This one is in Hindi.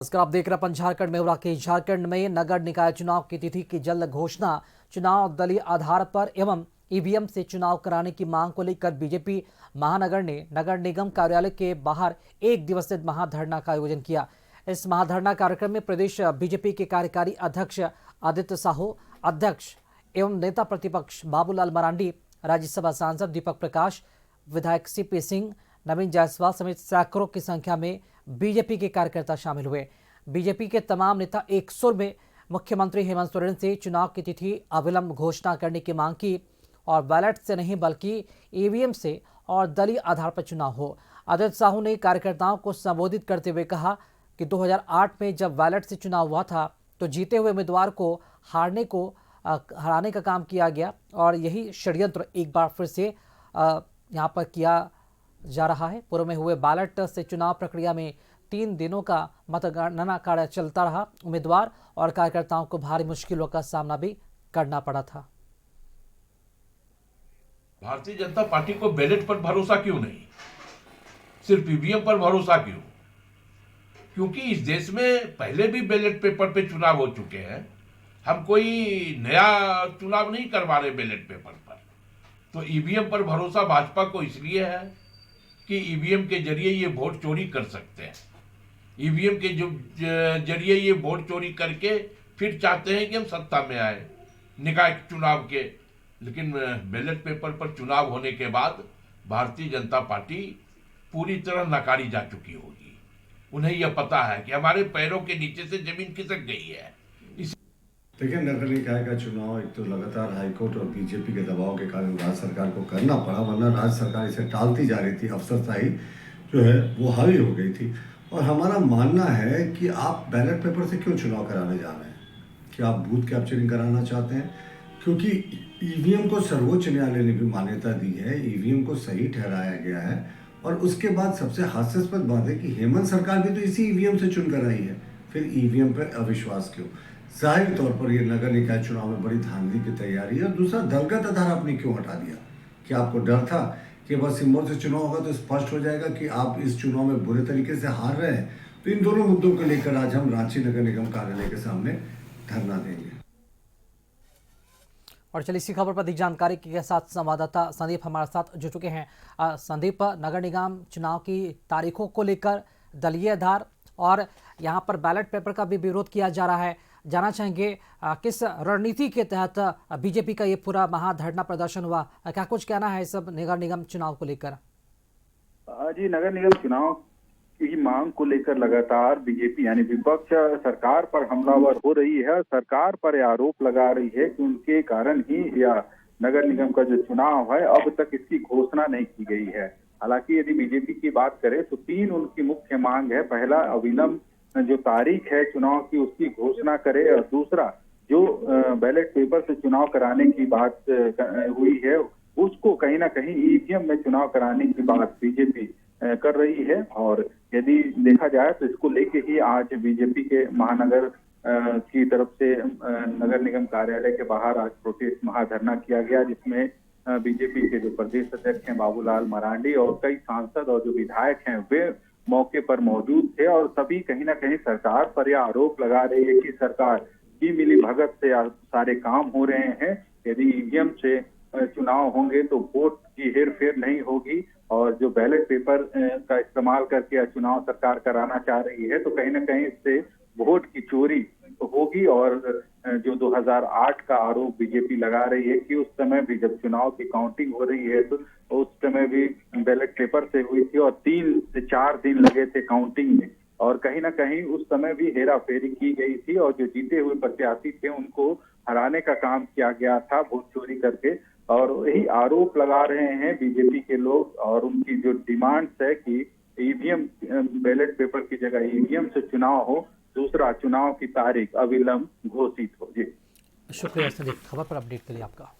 नमस्कार, आप देख रहे हैं झारखंड में हो रहा झारखंड में नगर निकाय चुनाव की तिथि की जल्द घोषणा। चुनाव दलीय आधार पर एवं ईवीएम से चुनाव कराने की मांग को लेकर बीजेपी महानगर ने नगर निगम कार्यालय के बाहर एक दिवसीय महाधरना का आयोजन किया। इस महाधरना कार्यक्रम में प्रदेश बीजेपी के कार्यकारी अध्यक्ष आदित्य साहू, अध्यक्ष एवं नेता प्रतिपक्ष बाबूलाल मरांडी, राज्यसभा सांसद दीपक प्रकाश, विधायक सीपी सिंह, नवीन जायसवाल समेत सैकड़ों की संख्या में बीजेपी के कार्यकर्ता शामिल हुए। बीजेपी के तमाम नेता एक सुर में मुख्यमंत्री हेमंत सोरेन से चुनाव की तिथि अविलंब घोषणा करने की मांग की और बैलेट से नहीं बल्कि ईवीएम से और दलीय आधार पर चुनाव हो। आदित्य साहू ने कार्यकर्ताओं को संबोधित करते हुए कहा कि 2008 में जब बैलेट से चुनाव हुआ था तो जीते हुए उम्मीदवार को हराने का काम किया गया और यही षड्यंत्र एक बार फिर से यहाँ पर किया जा रहा है। पूर्व में हुए बैलेट से चुनाव प्रक्रिया में 3 दिनों का मतगणना कार्य चलता रहा। उम्मीदवार और कार्यकर्ताओं को भारी मुश्किलों का सामना भी करना पड़ा था। भारतीय जनता पार्टी को बैलेट पर भरोसा क्यों नहीं, सिर्फ ईवीएम पर भरोसा क्यों? क्योंकि इस देश में पहले भी बैलेट पेपर पे चुनाव हो चुके हैं। हम कोई नया चुनाव नहीं करवा रहे बैलेट पेपर पर। तो ईवीएम पर भरोसा भाजपा को इसलिए है कि ईवीएम के जरिए ये वोट चोरी कर सकते हैं। ईवीएम के जो जरिए ये वोट चोरी करके फिर चाहते हैं कि हम सत्ता में आए निकाय चुनाव के। लेकिन बैलेट पेपर पर चुनाव होने के बाद भारतीय जनता पार्टी पूरी तरह नकारी जा चुकी होगी। उन्हें यह पता है कि हमारे पैरों के नीचे से जमीन खिसक गई है। देखिए, नगर निकाय का चुनाव एक तो लगातार हाईकोर्ट और बीजेपी के दबाव के कारण राज्य सरकार को करना पड़ा, वरना राज्य सरकार इसे टालती जा रही थी। अफसरशाही जो है वो हावी हो गई थी। और हमारा मानना है कि आप बैलेट पेपर से क्यों चुनाव कराने जा रहे हैं? कि आप बूथ कैप्चरिंग कराना चाहते हैं? क्योंकि ईवीएम को सर्वोच्च न्यायालय ने भी मान्यता दी है, ईवीएम को सही ठहराया गया है। और उसके बाद सबसे हास्यास्पद बात है कि हेमंत सरकार भी तो इसी ईवीएम से चुन कर आई है, फिर ईवीएम पर अविश्वास क्यों? जाहिर तौर पर ये नगर निकाय चुनाव में बड़ी धांधली की तैयारी है। और दूसरा, दलगत आधार आपने क्यों हटा दिया? कि आपको डर था कि बस सिंबल से चुनाव होगा तो स्पष्ट हो जाएगा कि आप इस चुनाव में बुरे तरीके से हार रहे हैं। तो इन दोनों मुद्दों को लेकर आज हम रांची नगर निगम कार्यालय के सामने धरना देंगे। और चलिए इसी खबर पर अधिक जानकारी के साथ संवाददाता संदीप हमारे साथ जुड़ चुके हैं। संदीप, नगर निगम चुनाव की तारीखों को लेकर दलीय आधार और यहाँ पर बैलेट पेपर का भी विरोध किया जा रहा है। जानना चाहेंगे किस रणनीति के तहत बीजेपी का ये पूरा महाधरना प्रदर्शन हुआ, क्या कुछ कहना है सब नगर निगम चुनाव को लेकर? जी, नगर निगम चुनाव की मांग को लेकर लगातार बीजेपी यानी विपक्ष सरकार पर हमलावर हो रही है। सरकार पर आरोप लगा रही है कि उनके कारण ही यह नगर निगम का जो चुनाव है अब तक इसकी घोषणा नहीं की गई है। हालांकि यदि बीजेपी की बात करें तो 3 उनकी मुख्य मांग है। पहला, अविलंब जो तारीख है चुनाव की उसकी घोषणा करे, और दूसरा जो बैलेट पेपर से चुनाव कराने की बात हुई है उसको कहीं ना कहीं ईवीएम में चुनाव कराने की बात बीजेपी कर रही है। और यदि देखा जाए तो इसको लेके ही आज बीजेपी के महानगर की तरफ से नगर निगम कार्यालय के बाहर आज प्रोटेस्ट महाधरना किया गया, जिसमें बीजेपी के जो प्रदेश अध्यक्ष हैं बाबूलाल मरांडी और कई सांसद और जो विधायक हैं वे मौके पर मौजूद थे। और सभी कहीं ना कहीं सरकार पर यह आरोप लगा रही है कि सरकार की मिली भगत से सारे काम हो रहे हैं। यदि ईवीएम से चुनाव होंगे तो वोट की हेरफेर नहीं होगी, और जो बैलेट पेपर का इस्तेमाल करके चुनाव सरकार कराना चाह रही है तो कहीं ना कहीं इससे वोट की चोरी होगी। और जो 2008 का आरोप बीजेपी लगा रही है कि उस समय भी जब चुनाव की काउंटिंग हो रही है तो उस समय भी बैलेट पेपर से हुई थी और 3 से 4 दिन लगे थे काउंटिंग में, और कहीं ना कहीं उस समय भी हेरा फेरी की गई थी और जो जीते हुए प्रत्याशी थे उनको हराने का काम किया गया था वोट चोरी करके। और यही आरोप लगा रहे हैं बीजेपी के लोग, और उनकी जो डिमांड्स है कि ईवीएम बैलेट पेपर की जगह ईवीएम से चुनाव हो, दूसरा चुनाव की तारीख अविलंब घोषित हो। जी शुक्रिया संदीप, खबर पर अपडेट के लिए आपका।